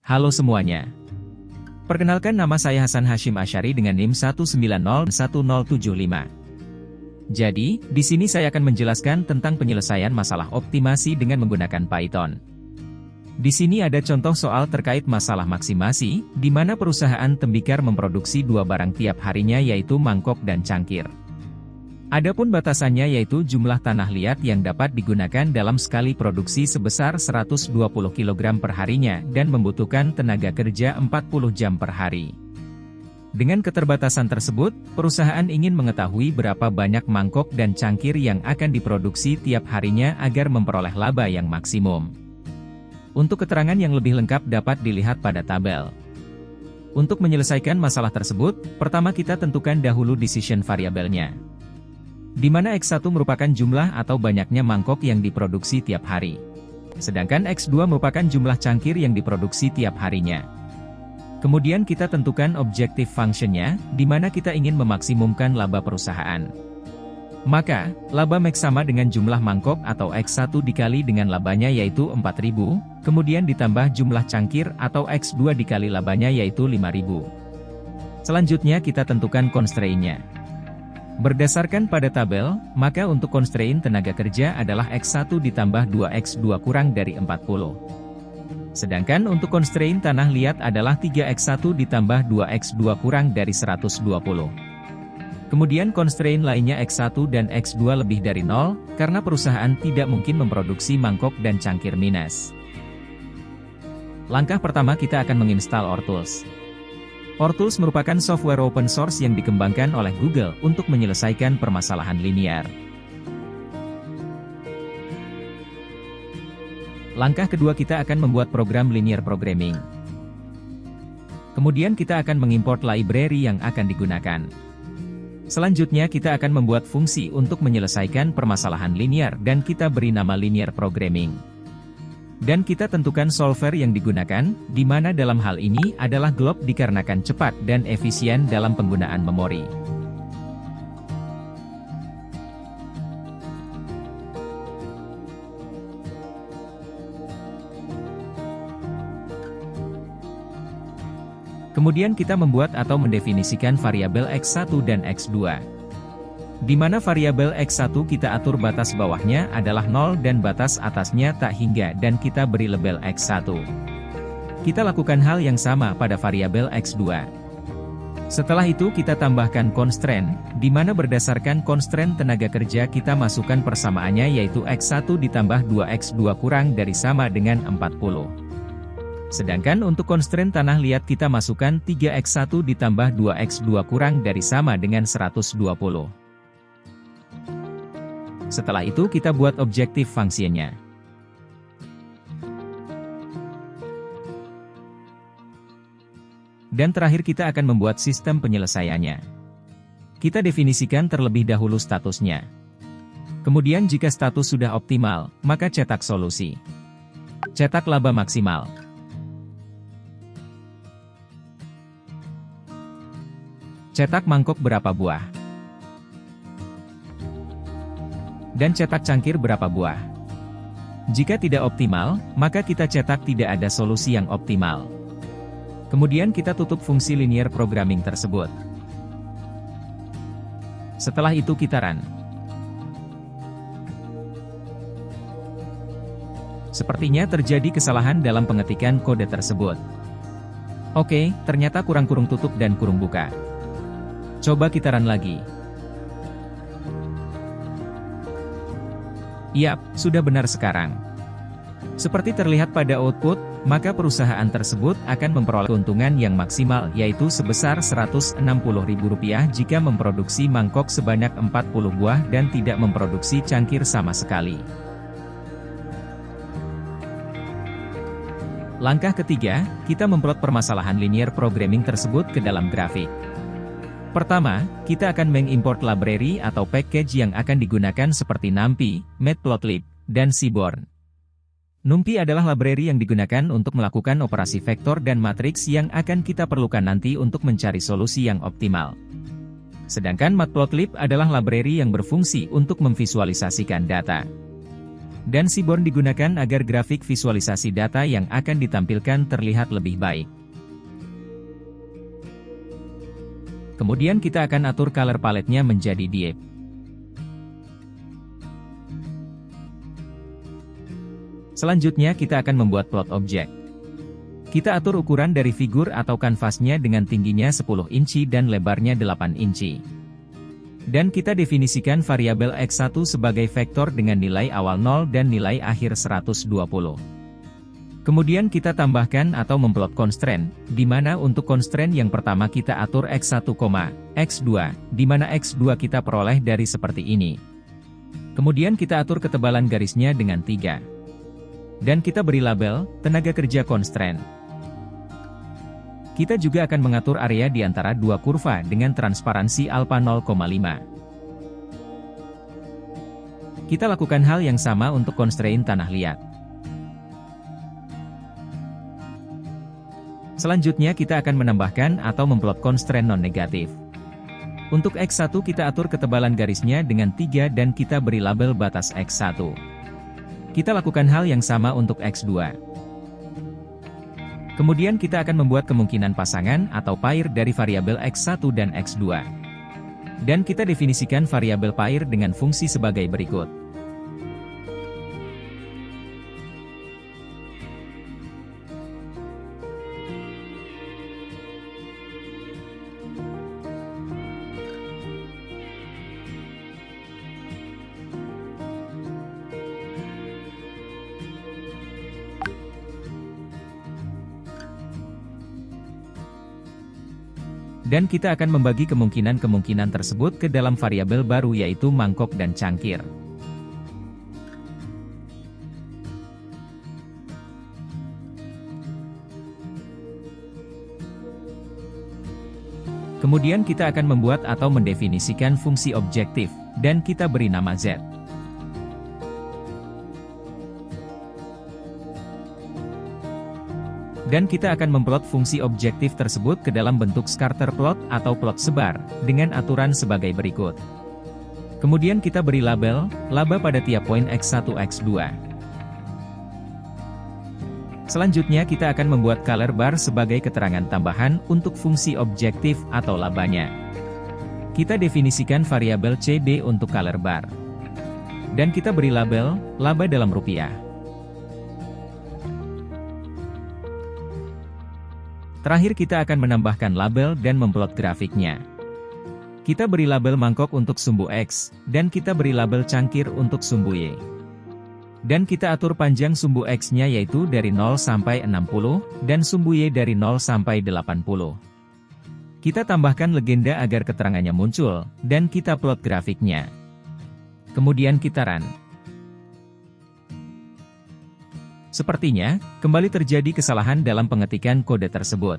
Halo semuanya. Perkenalkan, nama saya Hasan Hashim Asyari dengan NIM 1901075. Jadi, di sini saya akan menjelaskan tentang penyelesaian masalah optimasi dengan menggunakan Python. Di sini ada contoh soal terkait masalah maksimasi, di mana perusahaan tembikar memproduksi dua barang tiap harinya, yaitu mangkok dan cangkir. Adapun batasannya yaitu jumlah tanah liat yang dapat digunakan dalam sekali produksi sebesar 120 kg per harinya dan membutuhkan tenaga kerja 40 jam per hari. Dengan keterbatasan tersebut, perusahaan ingin mengetahui berapa banyak mangkok dan cangkir yang akan diproduksi tiap harinya agar memperoleh laba yang maksimum. Untuk keterangan yang lebih lengkap dapat dilihat pada tabel. Untuk menyelesaikan masalah tersebut, pertama kita tentukan dahulu decision variabelnya, di mana X1 merupakan jumlah atau banyaknya mangkok yang diproduksi tiap hari. Sedangkan X2 merupakan jumlah cangkir yang diproduksi tiap harinya. Kemudian kita tentukan objective function-nya, di mana kita ingin memaksimumkan laba perusahaan. Maka, laba max sama dengan jumlah mangkok atau X1 dikali dengan labanya yaitu 4000, kemudian ditambah jumlah cangkir atau X2 dikali labanya yaitu 5000. Selanjutnya kita tentukan constraint-nya. Berdasarkan pada tabel, maka untuk constraint tenaga kerja adalah X1 ditambah 2X2 kurang dari 40. Sedangkan untuk constraint tanah liat adalah 3X1 ditambah 2X2 kurang dari 120. Kemudian constraint lainnya X1 dan X2 lebih dari 0, karena perusahaan tidak mungkin memproduksi mangkok dan cangkir minus. Langkah pertama kita akan menginstal OrTools. OrTools merupakan software open source yang dikembangkan oleh Google untuk menyelesaikan permasalahan linear. Langkah kedua kita akan membuat program linear programming. Kemudian kita akan mengimport library yang akan digunakan. Selanjutnya kita akan membuat fungsi untuk menyelesaikan permasalahan linear dan kita beri nama linear programming. Dan kita tentukan solver yang digunakan, di mana dalam hal ini adalah glob dikarenakan cepat dan efisien dalam penggunaan memori. Kemudian kita membuat atau mendefinisikan variabel X1 dan X2. Di mana variabel X1 kita atur batas bawahnya adalah 0 dan batas atasnya tak hingga dan kita beri label X1. Kita lakukan hal yang sama pada variabel X2. Setelah itu kita tambahkan constraint, di mana berdasarkan constraint tenaga kerja kita masukkan persamaannya yaitu X1 ditambah 2X2 kurang dari sama dengan 40. Sedangkan untuk constraint tanah liat kita masukkan 3X1 ditambah 2X2 kurang dari sama dengan 120. Setelah itu kita buat objective function-nya. Dan terakhir kita akan membuat sistem penyelesaiannya. Kita definisikan terlebih dahulu statusnya. Kemudian jika status sudah optimal, maka cetak solusi. Cetak laba maksimal. Cetak mangkok berapa buah. Dan cetak cangkir berapa buah. Jika tidak optimal, maka kita cetak tidak ada solusi yang optimal. Kemudian kita tutup fungsi linear programming tersebut. Setelah itu kita run. Sepertinya terjadi kesalahan dalam pengetikan kode tersebut. Oke, ternyata kurang kurung tutup dan kurung buka. Coba kita run lagi. Yap, sudah benar sekarang. Seperti terlihat pada output, maka perusahaan tersebut akan memperoleh keuntungan yang maksimal yaitu sebesar Rp160.000 jika memproduksi mangkok sebanyak 40 buah dan tidak memproduksi cangkir sama sekali. Langkah ketiga, kita memplot permasalahan linear programming tersebut ke dalam grafik. Pertama, kita akan mengimport library atau package yang akan digunakan seperti NumPy, Matplotlib, dan Seaborn. NumPy adalah library yang digunakan untuk melakukan operasi vektor dan matriks yang akan kita perlukan nanti untuk mencari solusi yang optimal. Sedangkan Matplotlib adalah library yang berfungsi untuk memvisualisasikan data. Dan Seaborn digunakan agar grafik visualisasi data yang akan ditampilkan terlihat lebih baik. Kemudian kita akan atur color palette-nya menjadi deep. Selanjutnya kita akan membuat plot objek. Kita atur ukuran dari figur atau kanvasnya dengan tingginya 10 inci dan lebarnya 8 inci. Dan kita definisikan variabel X1 sebagai vektor dengan nilai awal 0 dan nilai akhir 120. Kemudian kita tambahkan atau memplot constraint, di mana untuk constraint yang pertama kita atur X1, X2, di mana X2 kita peroleh dari seperti ini. Kemudian kita atur ketebalan garisnya dengan 3. Dan kita beri label, tenaga kerja constraint. Kita juga akan mengatur area di antara dua kurva dengan transparansi alpha 0,5. Kita lakukan hal yang sama untuk constraint tanah liat. Selanjutnya kita akan menambahkan atau memplot constraint non-negatif. Untuk X1 kita atur ketebalan garisnya dengan 3 dan kita beri label batas X1. Kita lakukan hal yang sama untuk X2. Kemudian kita akan membuat kemungkinan pasangan atau pair dari variabel X1 dan X2. Dan kita definisikan variabel pair dengan fungsi sebagai berikut. Dan kita akan membagi kemungkinan-kemungkinan tersebut ke dalam variabel baru yaitu mangkok dan cangkir. Kemudian kita akan membuat atau mendefinisikan fungsi objektif, dan kita beri nama Z. Dan kita akan memplot fungsi objektif tersebut ke dalam bentuk scatter plot atau plot sebar, dengan aturan sebagai berikut. Kemudian kita beri label, laba pada tiap poin X1, X2. Selanjutnya kita akan membuat color bar sebagai keterangan tambahan untuk fungsi objektif atau labanya. Kita definisikan variabel CB untuk color bar. Dan kita beri label, laba dalam rupiah. Terakhir kita akan menambahkan label dan memplot grafiknya. Kita beri label mangkok untuk sumbu X, dan kita beri label cangkir untuk sumbu Y. Dan kita atur panjang sumbu X-nya yaitu dari 0 sampai 60, dan sumbu Y dari 0 sampai 80. Kita tambahkan legenda agar keterangannya muncul, dan kita plot grafiknya. Kemudian kita run. Sepertinya, kembali terjadi kesalahan dalam pengetikan kode tersebut.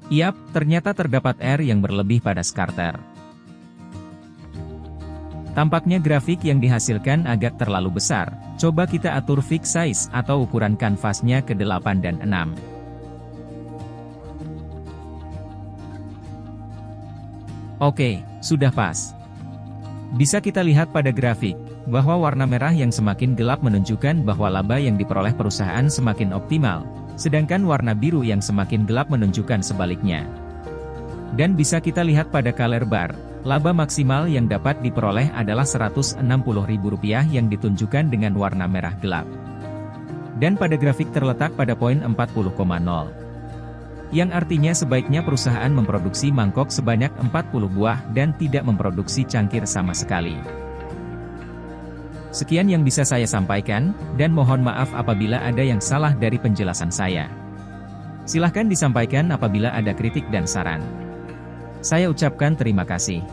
Yap, ternyata terdapat error yang berlebih pada scatter. Tampaknya grafik yang dihasilkan agak terlalu besar. Coba kita atur fix size atau ukuran kanvasnya ke 8 dan 6. Oke, sudah pas. Bisa kita lihat pada grafik, bahwa warna merah yang semakin gelap menunjukkan bahwa laba yang diperoleh perusahaan semakin optimal, sedangkan warna biru yang semakin gelap menunjukkan sebaliknya. Dan bisa kita lihat pada color bar, laba maksimal yang dapat diperoleh adalah Rp160.000 yang ditunjukkan dengan warna merah gelap. Dan pada grafik terletak pada poin 40,0. Yang artinya sebaiknya perusahaan memproduksi mangkok sebanyak 40 buah dan tidak memproduksi cangkir sama sekali. Sekian yang bisa saya sampaikan, dan mohon maaf apabila ada yang salah dari penjelasan saya. Silahkan disampaikan apabila ada kritik dan saran. Saya ucapkan terima kasih.